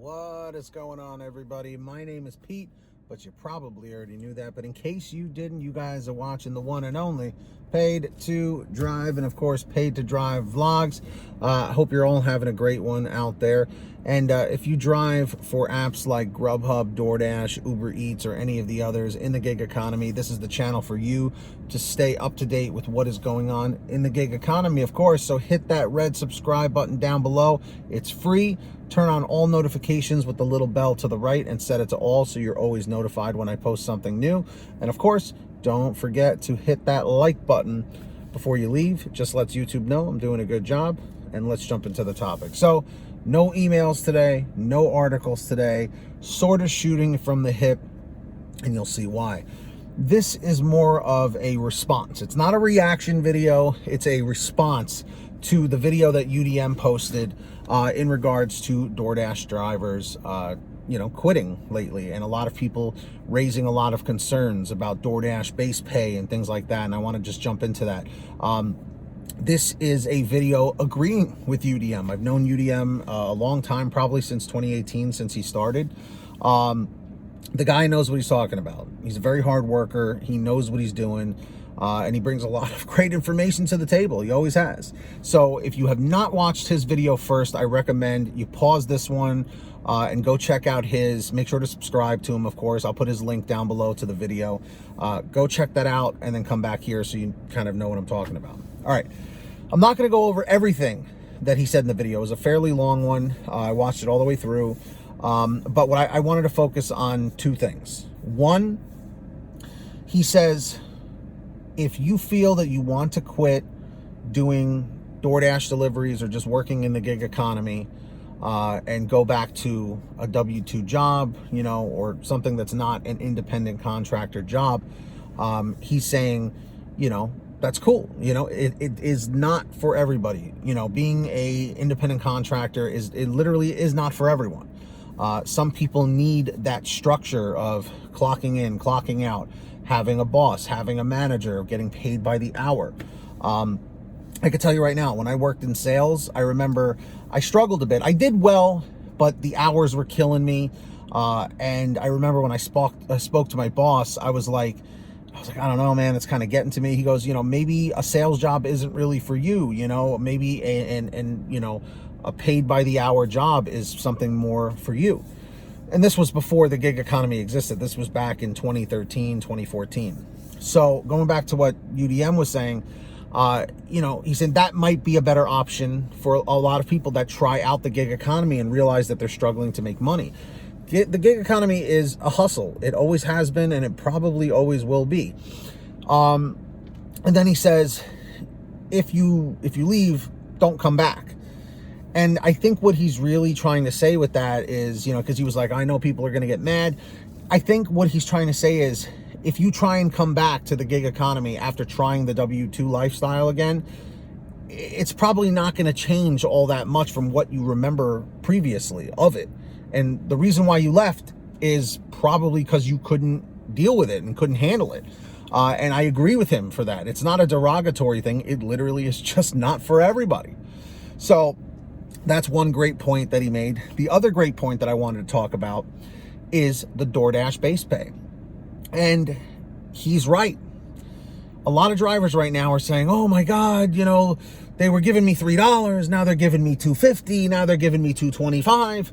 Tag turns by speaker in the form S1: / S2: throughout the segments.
S1: What is going on, everybody? My name is Pete, but you probably already knew that. But in case you didn't, you guys are watching the one and only Paid to Drive, and of course, Paid to Drive vlogs. I hope you're all having a great one out there. And if you drive for apps like Grubhub, Doordash, Uber Eats, or any of the others in the gig economy, this is the channel for you to stay up to date with what is going on in the gig economy, of course. So hit that red subscribe button down below. It's free. Turn on all notifications with the little bell to the right and set it to all so you're always notified when I post something new. And of course, don't forget to hit that like button before you leave. It just lets YouTube know I'm doing a good job. And let's jump into the topic. So, no emails today, no articles today, sort of shooting from the hip, and you'll see why. This is more of a response. It's not a reaction video, it's a response to the video that UDM posted in regards to DoorDash drivers quitting lately, and a lot of people raising a lot of concerns about DoorDash base pay and things like that, and I want to just jump into that. This is a video agreeing with UDM. I've known UDM a long time, probably since 2018, since he started. The guy knows what he's talking about. He's a very hard worker. He knows what he's doing. And he brings a lot of great information to the table. He always has. So if you have not watched his video first, I recommend you pause this one and go check out his. Make sure to subscribe to him, of course. I'll put his link down below to the video. Go check that out and then come back here so you kind of know what I'm talking about. All right. I'm not going to go over everything that he said in the video. It was a fairly long one. I watched it all the way through. But what I wanted to focus on two things. One, he says, if you feel that you want to quit doing DoorDash deliveries or just working in the gig economy and go back to a W-2 job, or something that's not an independent contractor job, he's saying, that's cool. It is not for everybody. Being a independent contractor it literally is not for everyone. Some people need that structure of clocking in, clocking out, having a boss, having a manager, getting paid by the hour. I could tell you right now, when I worked in sales, I remember I struggled a bit. I did well, but the hours were killing me. And I remember when I spoke to my boss, I was like, I don't know, man, it's kind of getting to me. He goes, maybe a sales job isn't really for you, maybe a paid by the hour job is something more for you. And this was before the gig economy existed. This was back in 2013, 2014. So going back to what UDM was saying, he said that might be a better option for a lot of people that try out the gig economy and realize that they're struggling to make money. The gig economy is a hustle. It always has been, and it probably always will be. And then he says, if you leave, don't come back. And I think what he's really trying to say with that is, because he was like, I know people are going to get mad. I think what he's trying to say is, if you try and come back to the gig economy after trying the W-2 lifestyle again, it's probably not going to change all that much from what you remember previously of it. And the reason why you left is probably because you couldn't deal with it and couldn't handle it. And I agree with him for that. It's not a derogatory thing. It literally is just not for everybody. So that's one great point that he made. The other great point that I wanted to talk about is the DoorDash base pay. And he's right. A lot of drivers right now are saying, oh my God, they were giving me $3. Now they're giving me $2.50. Now they're giving me $2.25.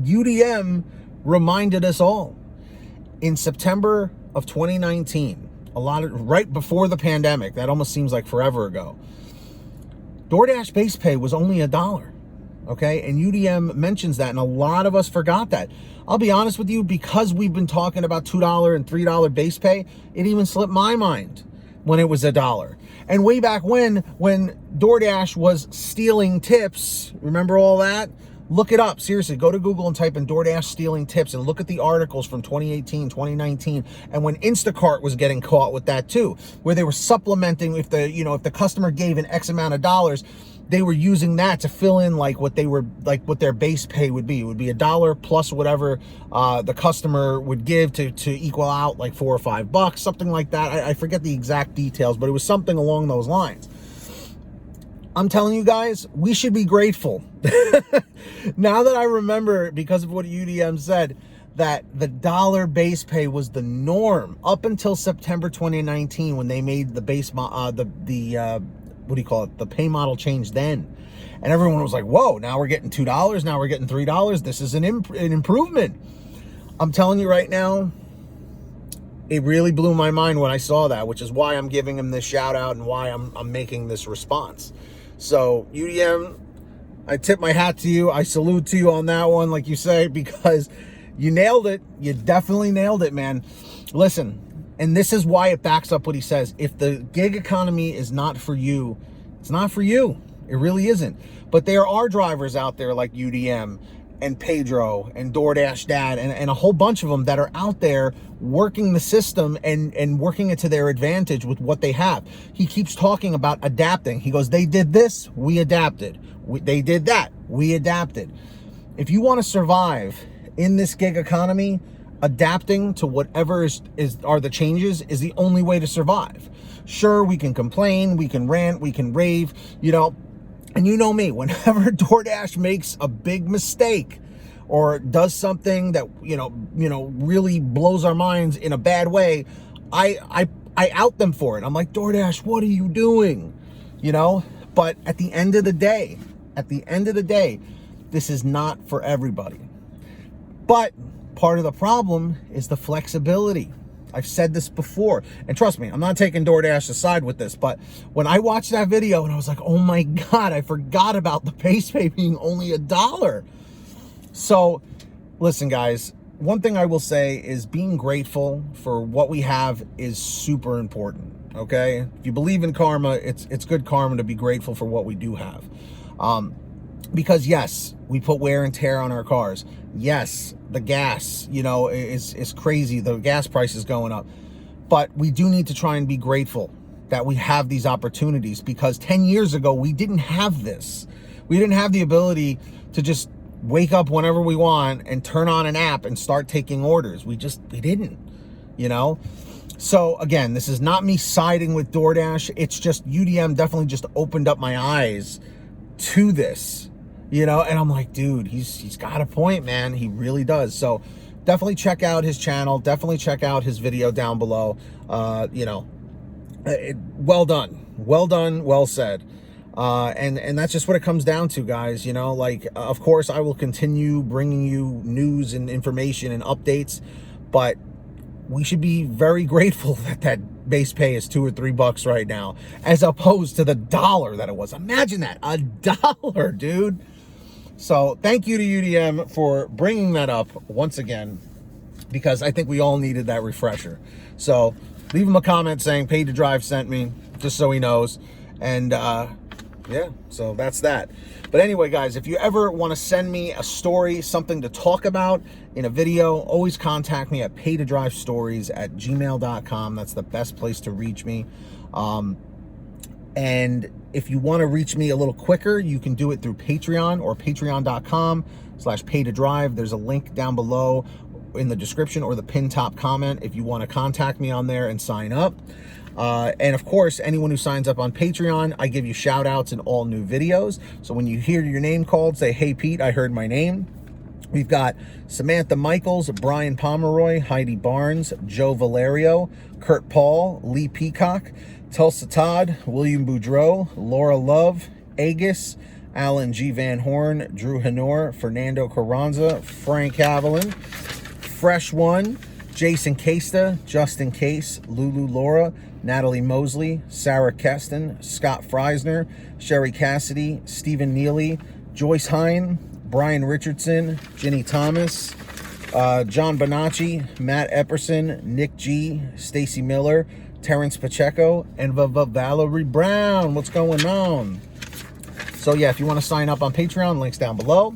S1: UDM reminded us all in September of 2019, right before the pandemic, that almost seems like forever ago, DoorDash base pay was only $1, okay? And UDM mentions that, and a lot of us forgot that. I'll be honest with you, because we've been talking about $2 and $3 base pay, it even slipped my mind when it was $1. And way back when DoorDash was stealing tips, remember all that? Look it up. Seriously, go to Google and type in DoorDash stealing tips and look at the articles from 2018, 2019, and when Instacart was getting caught with that too, where they were supplementing if the customer gave an X amount of dollars, they were using that to fill in what their base pay would be. It would be $1 plus whatever the customer would give to equal out like $4 or $5, something like that. I forget the exact details, but it was something along those lines. I'm telling you guys, we should be grateful. Now that I remember, because of what UDM said, that the dollar base pay was the norm up until September 2019 when they made the base what do you call it, the pay model change then, and everyone was like, whoa, now we're getting $2, now we're getting $3, this is an improvement. I'm telling you right now, it really blew my mind when I saw that, which is why I'm giving him this shout out and why I'm making this response. So UDM, I tip my hat to you. I salute to you on that one, like you say, because you nailed it. You definitely nailed it, man. Listen, and this is why it backs up what he says. If the gig economy is not for you, it's not for you. It really isn't. But there are drivers out there like UDM and Pedro and Doordash Dad and a whole bunch of them that are out there working the system and working it to their advantage with what they have. He keeps talking about adapting. He goes, they did this, we adapted. They did that, we adapted. If you want to survive in this gig economy, adapting to whatever are the changes is the only way to survive. Sure, we can complain, we can rant, we can rave, you know, and you know me, whenever Doordash makes a big mistake or does something that, you know, really blows our minds in a bad way, I out them for it. I'm like, Doordash, what are you doing? You know, but at the end of the day, this is not for everybody. But part of the problem is the flexibility. I've said this before, and trust me, I'm not taking Doordash aside with this, but when I watched that video and I was like, oh my God, I forgot about the base pay being only $1. So listen, guys, one thing I will say is being grateful for what we have is super important. Okay. If you believe in karma, it's good karma to be grateful for what we do have. Because yes, we put wear and tear on our cars. Yes, the gas, you know, is crazy. The gas price is going up. But we do need to try and be grateful that we have these opportunities, because 10 years ago, we didn't have this. We didn't have the ability to just wake up whenever we want and turn on an app and start taking orders. We didn't, you know? So again, this is not me siding with Doordash. It's just UDM definitely just opened up my eyes to this, you know, and I'm like, dude, he's got a point, man. He really does. So definitely check out his channel. Definitely check out his video down below. You know, well done, well said. And that's just what it comes down to, guys. You know, like, of course, I will continue bringing you news and information and updates, but we should be very grateful that base pay is $2 or $3 right now, as opposed to the $1 that it was. Imagine that, $1, dude. So thank you to UDM for bringing that up once again, because I think we all needed that refresher. So leave him a comment saying Paid to Drive sent me, just so he knows. And yeah, so that's that. But anyway, guys, if you ever want to send me a story, something to talk about in a video, always contact me at paidtodrivestories@gmail.com. That's the best place to reach me. And if you want to reach me a little quicker, you can do it through Patreon or patreon.com/paidtodrive. There's a link down below in the description or the pinned top comment if you want to contact me on there and sign up. And of course, anyone who signs up on Patreon, I give you shout outs in all new videos. So when you hear your name called, say, hey, Pete, I heard my name. We've got Samantha Michaels, Brian Pomeroy, Heidi Barnes, Joe Valerio, Kurt Paul, Lee Peacock, Tulsa Todd, William Boudreau, Laura Love, Agus, Alan G. Van Horn, Drew Hanor, Fernando Carranza, Frank Haviland, Fresh One, Jason Casta, Justin Case, Lulu Laura, Natalie Mosley, Sara Keston, Scott Freisner, Sherry Cassidy, Stephen Neely, Joyce Hine, Brian Richardson, Ginny Thomas, John Bonacci, Matt Epperson, Nick G, Stacy Miller, Terrence Pacheco, and Valerie Brown. What's going on? So yeah, if you want to sign up on Patreon, links down below.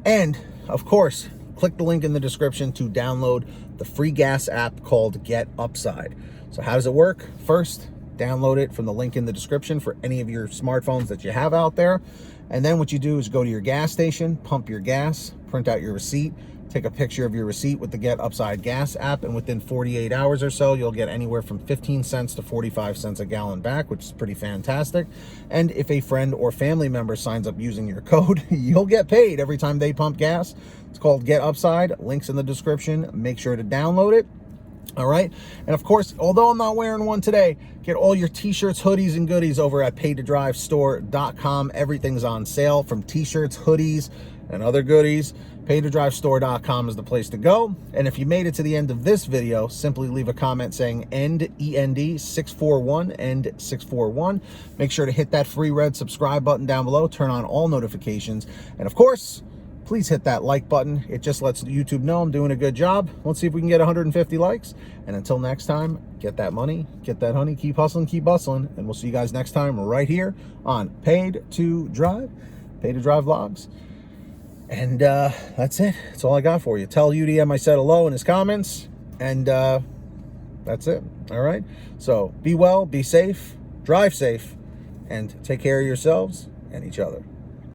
S1: And of course, click the link in the description to download the free gas app called Get Upside. So how does it work? First, download it from the link in the description for any of your smartphones that you have out there. And then what you do is go to your gas station, pump your gas, print out your receipt, Take a picture of your receipt with the Get Upside Gas app, and within 48 hours or so, you'll get anywhere from 15 cents to 45 cents a gallon back, which is pretty fantastic. And if a friend or family member signs up using your code, you'll get paid every time they pump gas. It's called Get Upside. Links in the description. Make sure to download it. All right. And of course, although I'm not wearing one today, get all your t-shirts, hoodies, and goodies over at paytodrivestore.com. Everything's on sale, from t-shirts, hoodies, and other goodies. Paytodrivestore.com is the place to go. And if you made it to the end of this video, simply leave a comment saying END 641, END 641. Make sure to hit that free red subscribe button down below. Turn on all notifications. And of course, please hit that like button. It just lets YouTube know I'm doing a good job. Let's see if we can get 150 likes. And until next time, get that money, get that honey, keep hustling, keep bustling. And we'll see you guys next time right here on Paid to Drive Vlogs. And that's it. That's all I got for you. Tell UDM I said hello in his comments. And that's it. All right. So be well, be safe, drive safe, and take care of yourselves and each other.